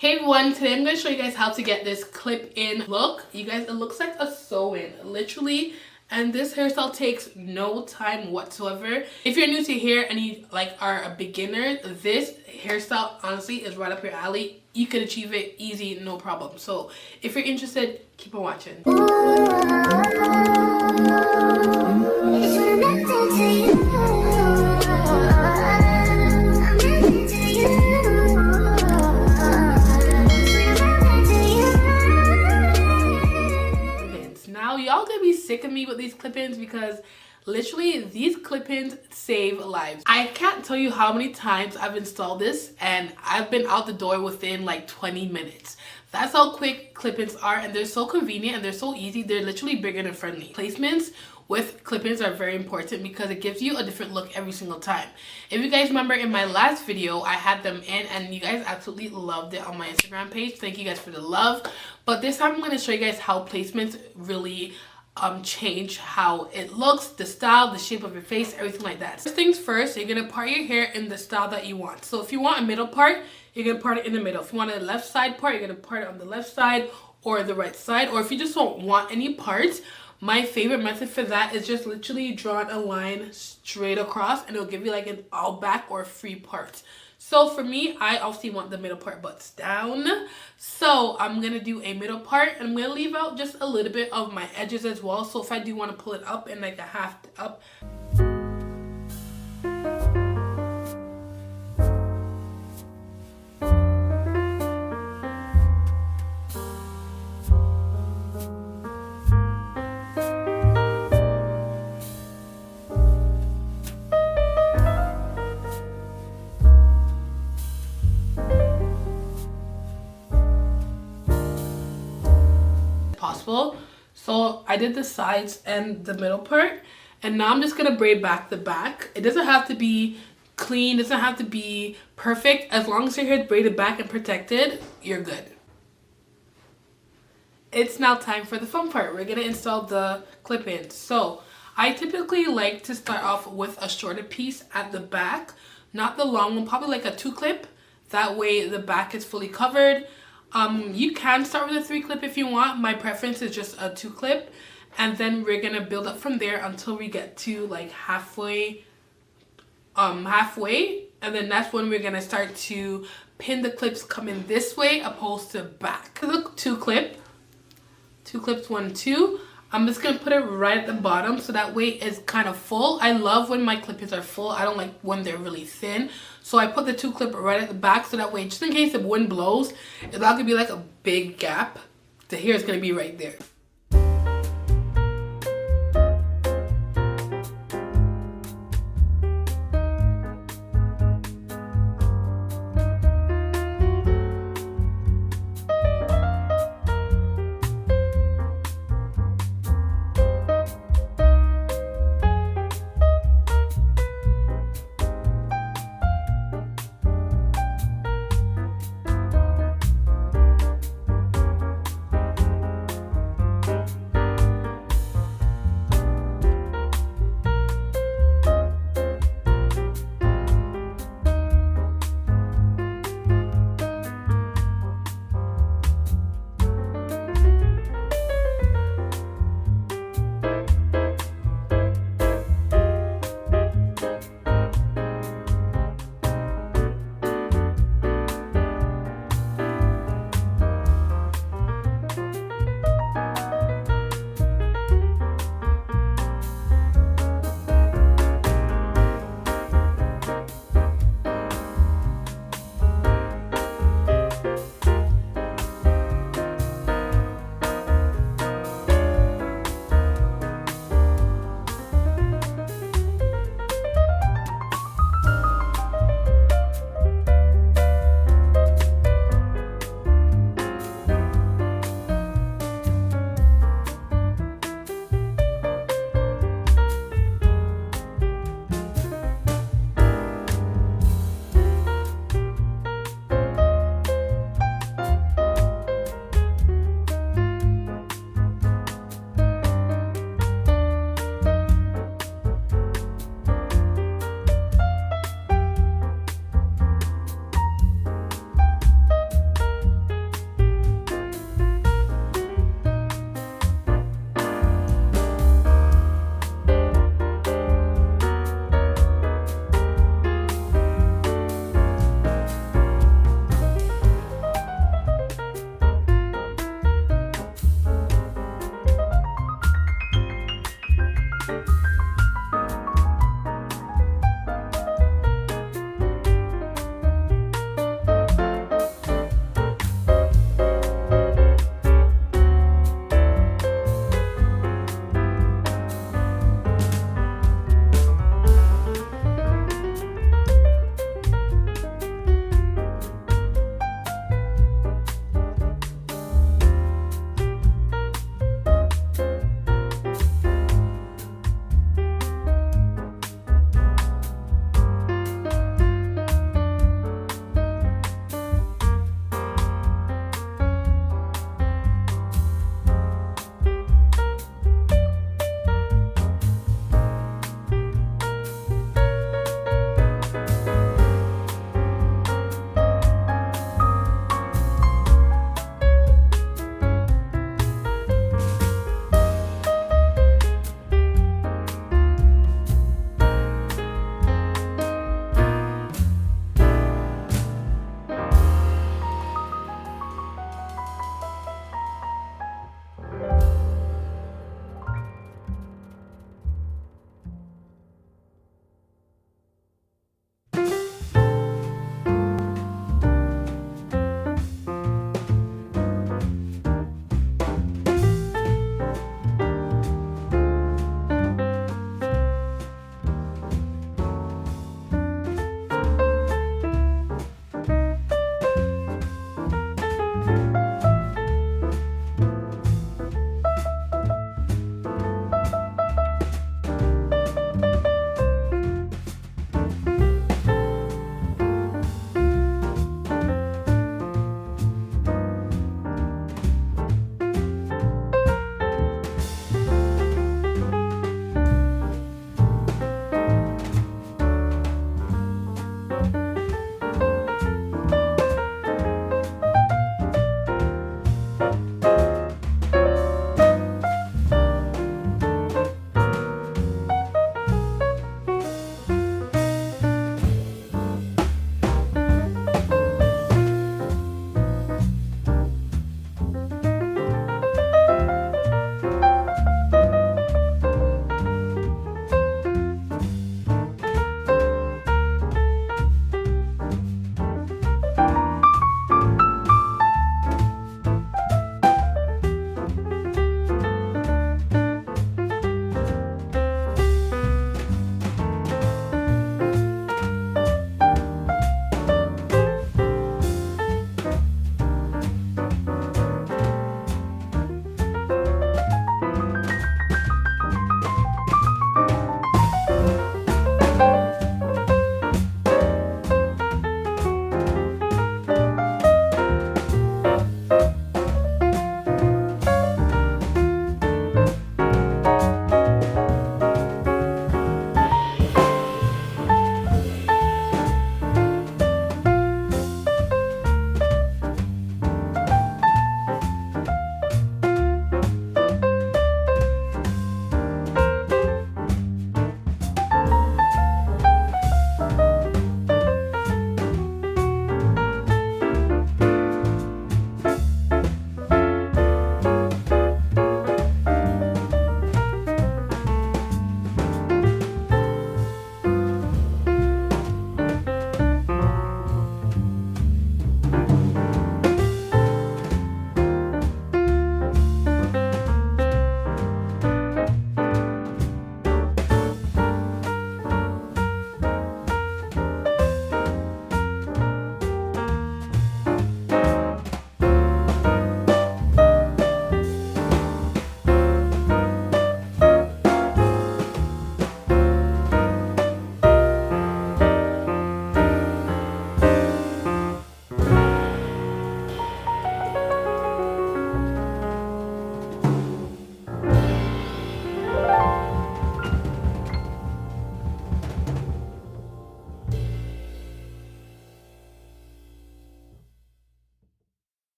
Hey everyone, today I'm going to show you guys how to get this clip-in look. You guys, it looks like a sew-in, literally. And this hairstyle takes no time whatsoever. If you're new to hair and you are a beginner, this hairstyle honestly is right up your alley. You could achieve it easy, no problem. So if you're interested, keep on watching. Now y'all gonna be sick of me with these clip-ins because literally these clip-ins save lives. I can't tell you how many times I've installed this and I've been out the door within like 20 minutes. That's how quick clip-ins are, and they're so convenient and they're so easy. They're literally bigger than friendly. Placements with clip-ins are very important because it gives you a different look every single time. If you guys remember in my last video, I had them in and you guys absolutely loved it on my Instagram page. Thank you guys for the love. But this time I'm going to show you guys how placements really change how it looks, the style, the shape of your face, everything like that. First things first, you're going to part your hair in the style that you want. So if you want a middle part, you're going to part it in the middle. If you want a left side part, you're going to part it on the left side or the right side. Or if you just don't want any parts, my favorite method for that is just literally drawing a line straight across and it'll give you like an all back or free part. So for me, I obviously want the middle part butts down. So I'm going to do a middle part and I'm going to leave out just a little bit of my edges as well. So if I do want to pull it up in like a half up. Possible. So I did the sides and the middle part, and now I'm just gonna braid back the back. It doesn't have to be clean, doesn't have to be perfect. As long as your hair is braided back and protected, you're good. It's now time for the fun part. We're gonna install the clip-in. So I typically like to start off with a shorter piece at the back, not the long one, probably like a 2-clip. That way the back is fully covered. You can start with a 3-clip if you want. My preference is just a 2-clip, and then we're gonna build up from there until we get to like halfway, and then that's when we're gonna start to pin the clips coming this way opposed to back. Look, 2-clip, 2 clips, 1, 2. I'm just gonna put it right at the bottom so that way it's kind of full. I love when my clip-ins are full. I don't like when they're really thin. So I put the 2-clip right at the back so that way, just in case the wind blows, it's not gonna be like a big gap. The hair is gonna be right there.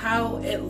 how it